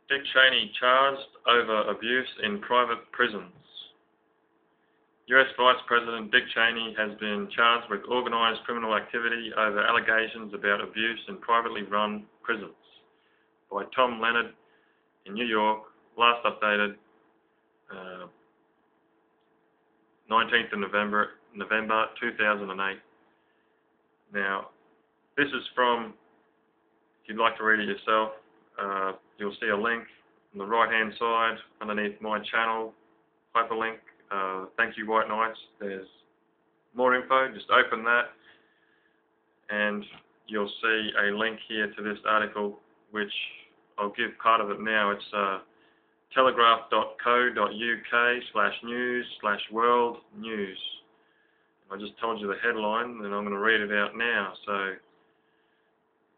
Dick Cheney charged over abuse in private prisons. US Vice President Dick Cheney has been charged with organised criminal activity over allegations about abuse in privately run prisons by Tom Leonard in New York, last updated 19th of November 2008. Now, this is from, if you'd like to read it yourself, you'll see a link on the right hand side underneath my channel, hyperlink. Thank you, White Knights. There's more info. Just open that and you'll see a link here to this article, which I'll give part of it now. It's telegraph.co.uk/news/world news. I just told you the headline and I'm going to read it out now. So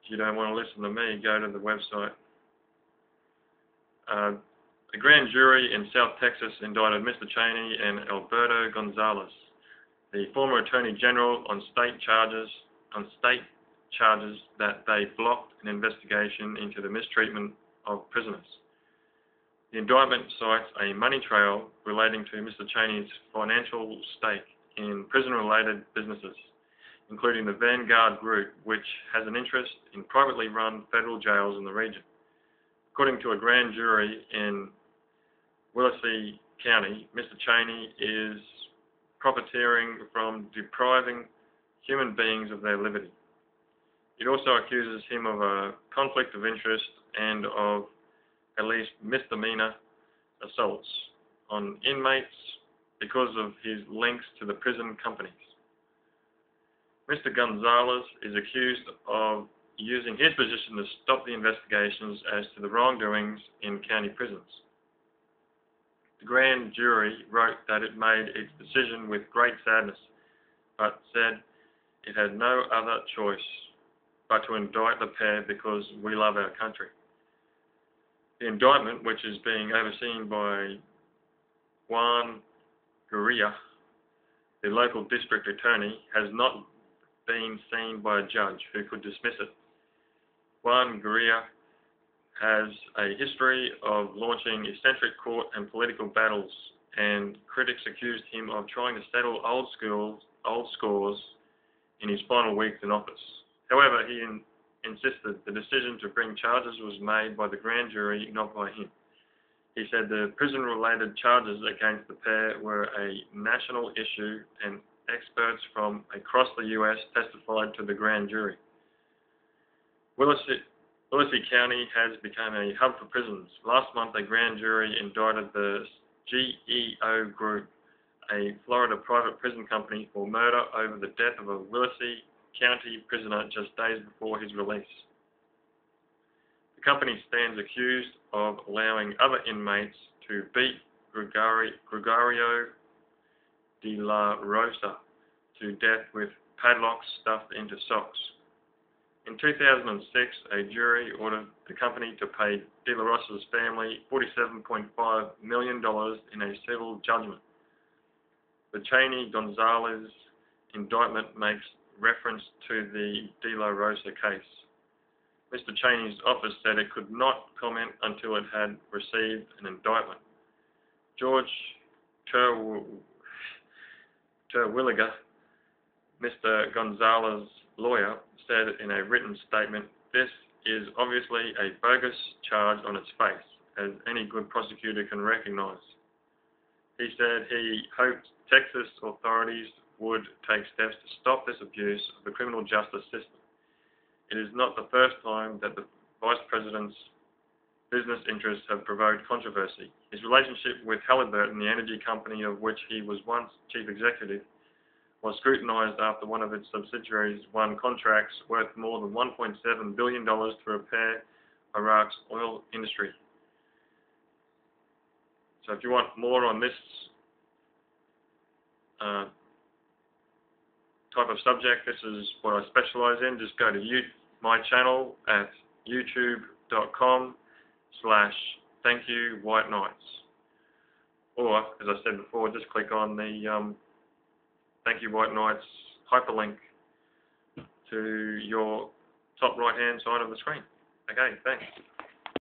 if you don't want to listen to me, go to the website. A grand jury in South Texas indicted Mr. Cheney and Alberto Gonzalez, the former Attorney General, on state charges that they blocked an investigation into the mistreatment of prisoners. The indictment cites a money trail relating to Mr. Cheney's financial stake in prison-related businesses, including the Vanguard Group, which has an interest in privately run federal jails in the region. According to a grand jury in Willacy County, Mr. Cheney is profiteering from depriving human beings of their liberty. It also accuses him of a conflict of interest and of at least misdemeanor assaults on inmates because of his links to the prison companies. Mr. Gonzalez is accused of using his position to stop the investigations as to the wrongdoings in county prisons. The grand jury wrote that it made its decision with great sadness, but said it had no other choice but to indict the pair because we love our country. The indictment, which is being overseen by Juan Gurria, the local district attorney, has not been seen by a judge who could dismiss it. Juan Gurria has a history of launching eccentric court and political battles, and critics accused him of trying to settle old scores in his final weeks in office. However, he insisted the decision to bring charges was made by the grand jury, not by him. He said the prison-related charges against the pair were a national issue, and experts from across the U.S. testified to the grand jury. Willacy County has become a hub for prisons. Last month, a grand jury indicted the GEO Group, a Florida private prison company, for murder over the death of a Willacy County prisoner just days before his release. The company stands accused of allowing other inmates to beat Gregorio de la Rosa to death with padlocks stuffed into socks. In 2006, a jury ordered the company to pay De La Rosa's family $47.5 million in a civil judgment. The Cheney-Gonzalez indictment makes reference to the De La Rosa case. Mr. Cheney's office said it could not comment until it had received an indictment. George Terwilliger, Mr. Gonzalez's lawyer, said in a written statement, "This is obviously a bogus charge on its face, as any good prosecutor can recognize." He said he hoped Texas authorities would take steps to stop this abuse of the criminal justice system. It is not the first time that the Vice President's business interests have provoked controversy. His relationship with Halliburton, the energy company of which he was once chief executive, was scrutinized after one of its subsidiaries won contracts worth more than $1.7 billion to repair Iraq's oil industry. So if you want more on this type of subject, this is what I specialize in. Just go to my channel at youtube.com/thankyouwhiteknights. Or, as I said before, just click on the Thank You White Knights hyperlink to your top right hand side of the screen. Okay, thanks.